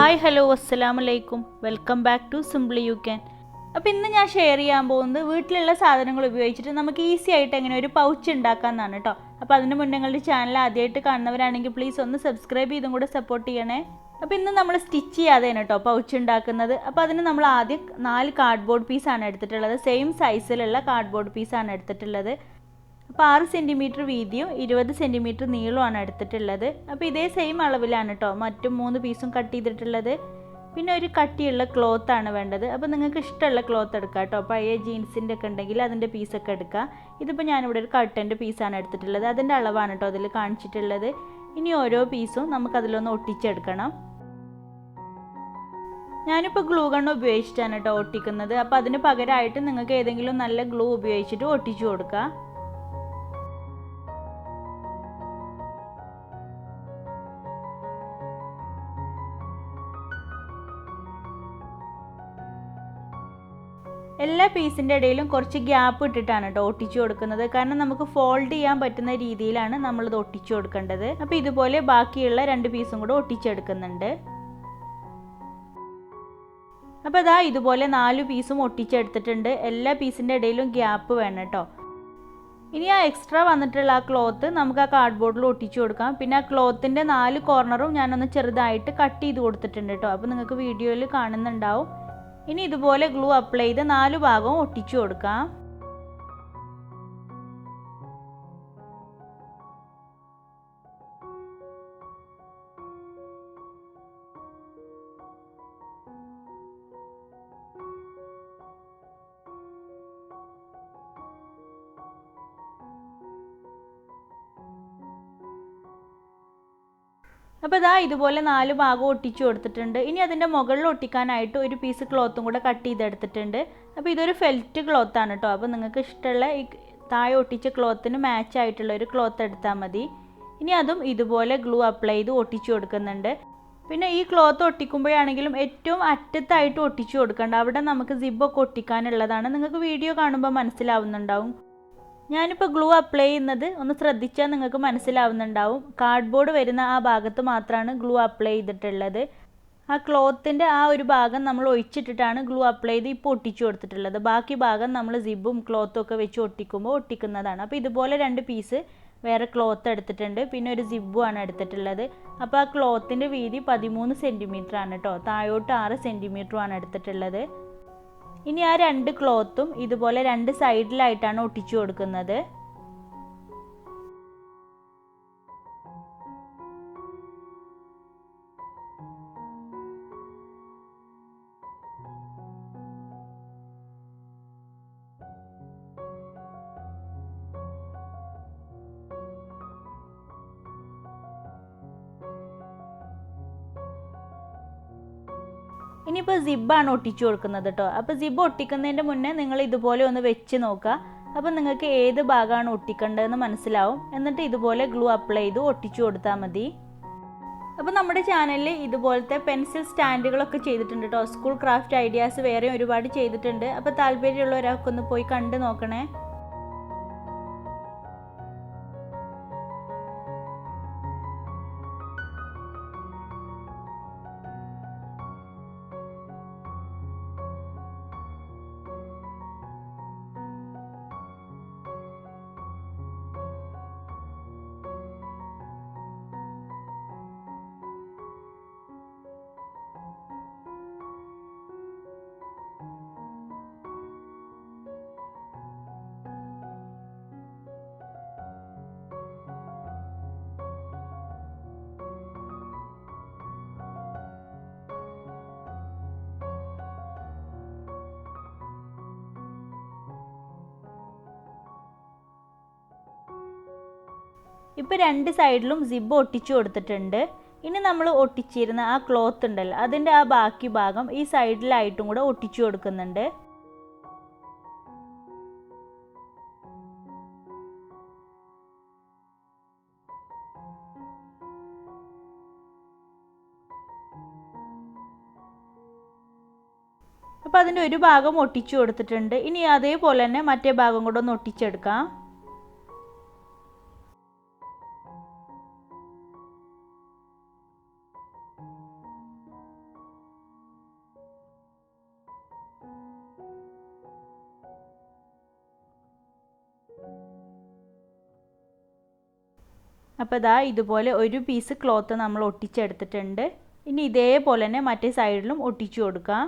Hi hello അസ്സലാമു അലൈക്കും welcome back to simply you can. അപ്പോൾ ഇന്ന് ഞാൻ ഷെയർ ചെയ്യാൻ പോകുന്നത് വീട്ടിലുള്ള സാധനങ്ങൾ ഉപയോഗിച്ചിട്ട് നമുക്ക് ഈസി ആയിട്ട് എങ്ങനെ ഒരു പൗച്ച് ഉണ്ടാക്കാമെന്നാണ് കേട്ടോ. അപ്പോൾ അതിന് മുന്നേ നിങ്ങളുടെ ചാനൽ ആദ്യമായിട്ട് കാണുന്നവരാണെങ്കിൽ പ്ലീസ് ഒന്ന് സബ്സ്ക്രൈബ് ചെയ്തും കൂടെ സപ്പോർട്ട് ചെയ്യണേ. അപ്പോൾ ഇന്ന് നമ്മൾ സ്റ്റിച്ച് ചെയ്യാതെയാണ് കേട്ടോ പൗച്ച് ഉണ്ടാക്കുന്നത്. അപ്പോൾ അതിന് നമ്മൾ ആദ്യം 4 കാർഡ്ബോർഡ് പീസാണ് എടുത്തിട്ടുള്ളത്. സെയിം സൈസിലുള്ള കാർഡ്ബോർഡ് പീസാണ് എടുത്തിട്ടുള്ളത്. അപ്പോൾ 6 സെൻറ്റിമീറ്റർ വീതിയും 20 സെൻറ്റിമീറ്റർ നീളമാണ് എടുത്തിട്ടുള്ളത്. അപ്പോൾ ഇതേ സെയിം അളവിലാണ് കേട്ടോ മറ്റും 3 പീസും കട്ട് ചെയ്തിട്ടുള്ളത്. പിന്നെ ഒരു കട്ടിയുള്ള ക്ലോത്താണ് വേണ്ടത്. അപ്പോൾ നിങ്ങൾക്ക് ഇഷ്ടമുള്ള ക്ലോത്ത് എടുക്കുക കേട്ടോ. പഴയ ജീൻസിൻ്റെ ഒക്കെ ഉണ്ടെങ്കിൽ അതിൻ്റെ പീസൊക്കെ എടുക്കുക. ഇതിപ്പോൾ ഞാനിവിടെ ഒരു കട്ടൻ്റെ പീസാണ് എടുത്തിട്ടുള്ളത്. അതിൻ്റെ അളവാണ് കേട്ടോ അതിൽ കാണിച്ചിട്ടുള്ളത്. ഇനി ഓരോ പീസും നമുക്കതിലൊന്ന് ഒട്ടിച്ചെടുക്കണം. ഞാനിപ്പോൾ ഗ്ലൂ ഗൺ ഉപയോഗിച്ചിട്ടാണ് കേട്ടോ ഒട്ടിക്കുന്നത്. അപ്പോൾ അതിന് പകരമായിട്ട് നിങ്ങൾക്ക് ഏതെങ്കിലും നല്ല ഗ്ലൂ ഉപയോഗിച്ചിട്ട് ഒട്ടിച്ചു കൊടുക്കുക. എല്ലാ പീസിൻ്റെ ഇടയിലും കുറച്ച് ഗ്യാപ്പ് ഇട്ടിട്ടാണ് കേട്ടോ ഒട്ടിച്ചു കൊടുക്കുന്നത്. കാരണം നമുക്ക് ഫോൾഡ് ചെയ്യാൻ പറ്റുന്ന രീതിയിലാണ് നമ്മളിത് ഒട്ടിച്ചു കൊടുക്കേണ്ടത്. അപ്പോൾ ഇതുപോലെ ബാക്കിയുള്ള 2 പീസും കൂടെ ഒട്ടിച്ചെടുക്കുന്നുണ്ട്. അപ്പോൾ ഇതാ ഇതുപോലെ 4 പീസും ഒട്ടിച്ചെടുത്തിട്ടുണ്ട്. എല്ലാ പീസിൻ്റെ ഇടയിലും ഗ്യാപ്പ് വേണം കേട്ടോ. ഇനി ആ എക്സ്ട്രാ വന്നിട്ടുള്ള ആ ക്ലോത്ത് നമുക്ക് ആ കാർഡ്ബോർഡിൽ ഒട്ടിച്ചു കൊടുക്കാം. പിന്നെ ആ ക്ലോത്തിൻ്റെ 4 കോർണറും ഞാനൊന്ന് ചെറുതായിട്ട് കട്ട് ചെയ്ത് കൊടുത്തിട്ടുണ്ട് കേട്ടോ. അപ്പോൾ നിങ്ങൾക്ക് വീഡിയോയിൽ കാണുന്നുണ്ടാവും. ഇനി ഇതുപോലെ ഗ്ലൂ അപ്ലൈ ചെയ്ത് 4 ഭാഗവും ഒട്ടിച്ചു കൊടുക്കാം. അപ്പോൾ ഇതാ ഇതുപോലെ 4 ഭാഗം ഒട്ടിച്ചു കൊടുത്തിട്ടുണ്ട്. ഇനി അതിൻ്റെ മുകളിൽ ഒട്ടിക്കാനായിട്ട് ഒരു പീസ് ക്ലോത്തും കൂടെ കട്ട് ചെയ്തെടുത്തിട്ടുണ്ട്. അപ്പോൾ ഇതൊരു ഫെൽറ്റ് ക്ലോത്താണ് കേട്ടോ. അപ്പോൾ നിങ്ങൾക്ക് ഇഷ്ടമുള്ള ഈ താഴെ ഒട്ടിച്ച ക്ലോത്തിന് മാച്ച് ആയിട്ടുള്ള ഒരു ക്ലോത്ത് എടുത്താൽ മതി. ഇനി അതും ഇതുപോലെ ഗ്ലൂ അപ്ലൈ ചെയ്ത് ഒട്ടിച്ചു കൊടുക്കുന്നുണ്ട്. പിന്നെ ഈ ക്ലോത്ത് ഒട്ടിക്കുമ്പോഴാണെങ്കിലും ഏറ്റവും അറ്റത്തായിട്ട് ഒട്ടിച്ചു കൊടുക്കേണ്ട. അവിടെ നമുക്ക് സിബൊക്കെ ഒട്ടിക്കാനുള്ളതാണ്. നിങ്ങൾക്ക് വീഡിയോ കാണുമ്പോൾ മനസ്സിലാവുന്നുണ്ടാവും. ഞാനിപ്പോൾ ഗ്ലൂ അപ്ലൈ ചെയ്യുന്നത് ഒന്ന് ശ്രദ്ധിച്ചാൽ നിങ്ങൾക്ക് മനസ്സിലാവുന്നുണ്ടാവും. കാർഡ്ബോർഡ് വരുന്ന ആ ഭാഗത്ത് മാത്രമാണ് ഗ്ലൂ അപ്ലൈ ചെയ്തിട്ടുള്ളത്. ആ ക്ലോത്തിൻ്റെ ആ ഒരു ഭാഗം നമ്മൾ ഒഴിച്ചിട്ടിട്ടാണ് ഗ്ലൂ അപ്ലൈ ചെയ്ത് ഇപ്പോൾ ഒട്ടിച്ചു കൊടുത്തിട്ടുള്ളത്. ബാക്കി ഭാഗം നമ്മൾ സിബും ക്ലോത്തും ഒക്കെ വെച്ച് ഒട്ടിക്കുമ്പോൾ ഒട്ടിക്കുന്നതാണ്. അപ്പോൾ ഇതുപോലെ 2 പീസ് വേറെ ക്ലോത്ത് എടുത്തിട്ടുണ്ട്. പിന്നെ ഒരു സിബുമാണ് എടുത്തിട്ടുള്ളത്. അപ്പോൾ ആ ക്ലോത്തിൻ്റെ വീതി 13 സെൻറ്റിമീറ്റർ ആണ് കേട്ടോ. താഴോട്ട് 6 സെൻറ്റിമീറ്ററുമാണ് എടുത്തിട്ടുള്ളത്. ഇനി ആ 2 ക്ലോത്തും ഇതുപോലെ 2 സൈഡിലായിട്ടാണ് ഒട്ടിച്ചു കൊടുക്കുന്നത്. ഇനിയിപ്പോൾ സിബാണ് ഒട്ടിച്ചു കൊടുക്കുന്നത് കേട്ടോ. അപ്പോൾ സിബ് ഒട്ടിക്കുന്നതിൻ്റെ മുന്നേ നിങ്ങൾ ഇതുപോലെ ഒന്ന് വെച്ച് നോക്കുക. അപ്പോൾ നിങ്ങൾക്ക് ഏത് ഭാഗമാണ് ഒട്ടിക്കേണ്ടതെന്ന് മനസ്സിലാവും. എന്നിട്ട് ഇതുപോലെ ഗ്ലൂ അപ്ലൈ ചെയ്ത് ഒട്ടിച്ചു കൊടുത്താൽ മതി. അപ്പോൾ നമ്മുടെ ചാനലിൽ ഇതുപോലത്തെ പെൻസിൽ സ്റ്റാൻഡുകളൊക്കെ ചെയ്തിട്ടുണ്ട് കേട്ടോ. സ്കൂൾ ക്രാഫ്റ്റ് ഐഡിയാസ് വേറെ ഒരുപാട് ചെയ്തിട്ടുണ്ട്. അപ്പോൾ താല്പര്യമുള്ളവരൊക്കെ ഒന്ന് പോയി കണ്ടു നോക്കണേ. ഇപ്പോൾ 2 സൈഡിലും സിബ് ഒട്ടിച്ചു കൊടുത്തിട്ടുണ്ട്. ഇനി നമ്മൾ ഒട്ടിച്ചിരുന്ന ആ ക്ലോത്ത് ഉണ്ടല്ലോ അതിൻ്റെ ആ ബാക്കി ഭാഗം ഈ സൈഡിലായിട്ടും കൂടെ ഒട്ടിച്ചു കൊടുക്കുന്നുണ്ട്. അപ്പോൾ അതിൻ്റെ ഒരു ഭാഗം ഒട്ടിച്ചു കൊടുത്തിട്ടുണ്ട്. ഇനി അതേപോലെ തന്നെ മറ്റേ ഭാഗം കൂടെ ഒന്ന് ഒട്ടിച്ചെടുക്കാം. അപ്പോൾ ദാ ഇതുപോലെ ഒരു പീസ് ക്ലോത്ത് നമ്മൾ ഒട്ടിച്ചെടുത്തിട്ടുണ്ട്. ഇനി ഇതേപോലെ തന്നെ മറ്റേ സൈഡിലും ഒട്ടിച്ചു കൊടുക്കാം.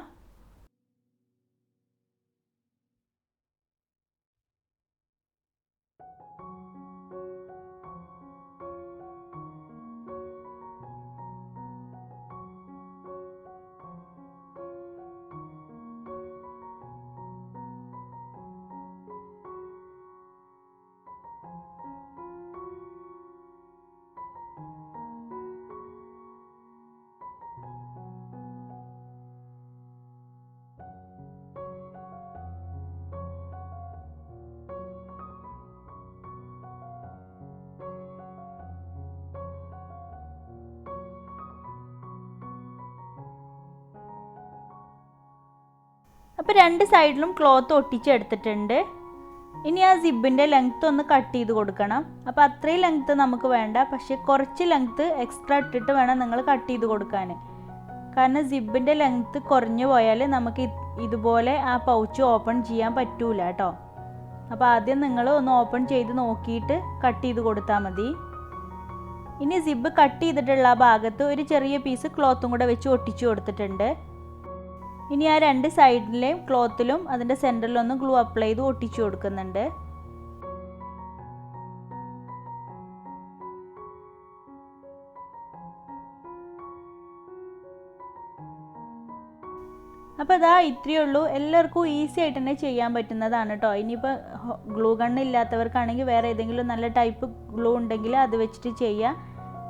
അപ്പോൾ രണ്ട് സൈഡിലും ക്ലോത്ത് ഒട്ടിച്ചെടുത്തിട്ടുണ്ട്. ഇനി ആ സിബിൻ്റെ ലെങ്ത്ത് ഒന്ന് കട്ട് ചെയ്ത് കൊടുക്കണം. അപ്പോൾ അത്രയും ലെങ്ത്ത് നമുക്ക് വേണ്ട, പക്ഷേ കുറച്ച് ലെങ്ത്ത് എക്സ്ട്രാ ഇട്ടിട്ട് വേണം നിങ്ങൾ കട്ട് ചെയ്ത് കൊടുക്കാൻ. കാരണം സിബിൻ്റെ ലെങ്ത്ത് കുറഞ്ഞു പോയാൽ നമുക്ക് ഇതുപോലെ ആ പൗച്ച് ഓപ്പൺ ചെയ്യാൻ പറ്റൂല കേട്ടോ. അപ്പോൾ ആദ്യം നിങ്ങൾ ഒന്ന് ഓപ്പൺ ചെയ്ത് നോക്കിയിട്ട് കട്ട് ചെയ്ത് കൊടുത്താൽ മതി. ഇനി സിബ് കട്ട് ചെയ്തിട്ടുള്ള ആ ഭാഗത്ത് ഒരു ചെറിയ പീസ് ക്ലോത്തും കൂടെ വെച്ച് ഒട്ടിച്ചു കൊടുത്തിട്ടുണ്ട്. ഇനി ആ രണ്ട് സൈഡിലെയും ക്ലോത്തിലും അതിൻ്റെ സെൻറ്ററിലൊന്ന് ഗ്ലൂ അപ്ലൈ ചെയ്ത് ഒട്ടിച്ചു കൊടുക്കുന്നുണ്ട്. അപ്പോൾ ഇതാ ഇത്രയേ ഉള്ളൂ. എല്ലാവർക്കും ഈസി ആയിട്ട് തന്നെ ചെയ്യാൻ പറ്റുന്നതാണ് കേട്ടോ. ഇനിയിപ്പോൾ ഗ്ലൂ ഗണ്ണ് ഇല്ലാത്തവർക്കാണെങ്കിൽ വേറെ ഏതെങ്കിലും നല്ല ടൈപ്പ് ഗ്ലൂ ഉണ്ടെങ്കിൽ അത് വെച്ചിട്ട് ചെയ്യാം.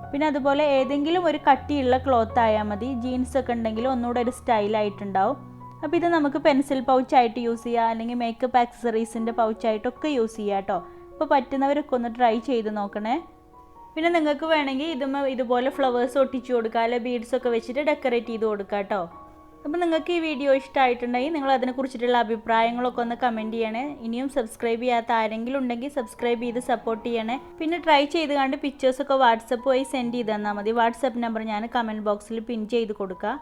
പിന്നെ അതുപോലെ ഏതെങ്കിലും ഒരു കട്ടിയുള്ള ക്ലോത്ത് ആയാൽ മതി. ജീൻസൊക്കെ ഉണ്ടെങ്കിൽ ഒന്നുകൂടെ ഒരു സ്റ്റൈലായിട്ടുണ്ടാവും. അപ്പോൾ ഇത് നമുക്ക് പെൻസിൽ പൗച്ചായിട്ട് യൂസ് ചെയ്യാം, അല്ലെങ്കിൽ മേക്കപ്പ് ആക്സസറീസിൻ്റെ പൗച്ചായിട്ടൊക്കെ യൂസ് ചെയ്യാം കേട്ടോ. അപ്പോൾ പറ്റുന്നവരൊക്കെ ഒന്ന് ട്രൈ ചെയ്ത് നോക്കണേ. പിന്നെ നിങ്ങൾക്ക് വേണമെങ്കിൽ ഇതുപോലെ ഫ്ലവേഴ്സ് ഒട്ടിച്ചു കൊടുക്കുക, അല്ലെങ്കിൽ ബീഡ്സൊക്കെ വെച്ചിട്ട് ഡെക്കറേറ്റ് ചെയ്ത് കൊടുക്കുക കേട്ടോ. അപ്പോൾ നിങ്ങൾക്ക് ഈ വീഡിയോ ഇഷ്ടമായിട്ടുണ്ടെങ്കിൽ നിങ്ങൾ അതിനെക്കുറിച്ചിട്ടുള്ള അഭിപ്രായങ്ങളൊക്കെ ഒന്ന് കമൻറ്റ് ചെയ്യണേ. ഇനിയും സബ്സ്ക്രൈബ് ചെയ്യാത്ത ആരെങ്കിലും ഉണ്ടെങ്കിൽ സബ്സ്ക്രൈബ് ചെയ്ത് സപ്പോർട്ട് ചെയ്യണേ. പിന്നെ ട്രൈ ചെയ്ത് കണ്ട് പിക്ചേഴ്സൊക്കെ വാട്സപ്പ് വഴി സെൻഡ് ചെയ്ത് തന്നാൽ മതി. വാട്സപ്പ് നമ്പർ ഞാൻ കമൻറ്റ് ബോക്സിൽ പിൻ ചെയ്ത് കൊടുക്കുക.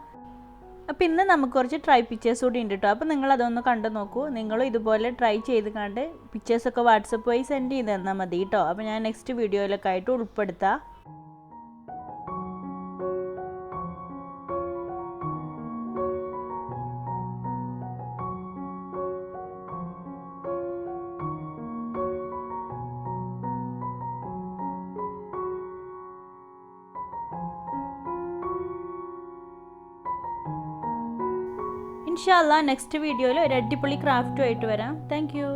അപ്പോൾ ഇന്ന് നമുക്ക് കുറച്ച് ട്രൈ പിക്ചേഴ്സ് കൂടി ഉണ്ട് കേട്ടോ. അപ്പോൾ നിങ്ങളതൊന്ന് കണ്ടു നോക്കൂ. നിങ്ങളും ഇതുപോലെ ട്രൈ ചെയ്ത് കണ്ട് പിക്ചേഴ്സൊക്കെ വാട്സപ്പ് വഴി സെൻഡ് ചെയ്ത് തന്നാൽ മതി കേട്ടോ. അപ്പോൾ ഞാൻ നെക്സ്റ്റ് വീഡിയോയിലൊക്കെ ആയിട്ട് ഉൾപ്പെടുത്താം. ഇൻഷാ അല്ലാ നെക്സ്റ്റ് വീഡിയോയിൽ ഒരു അടിപൊളി ക്രാഫ്റ്റുമായിട്ട് വരാം. Thank you.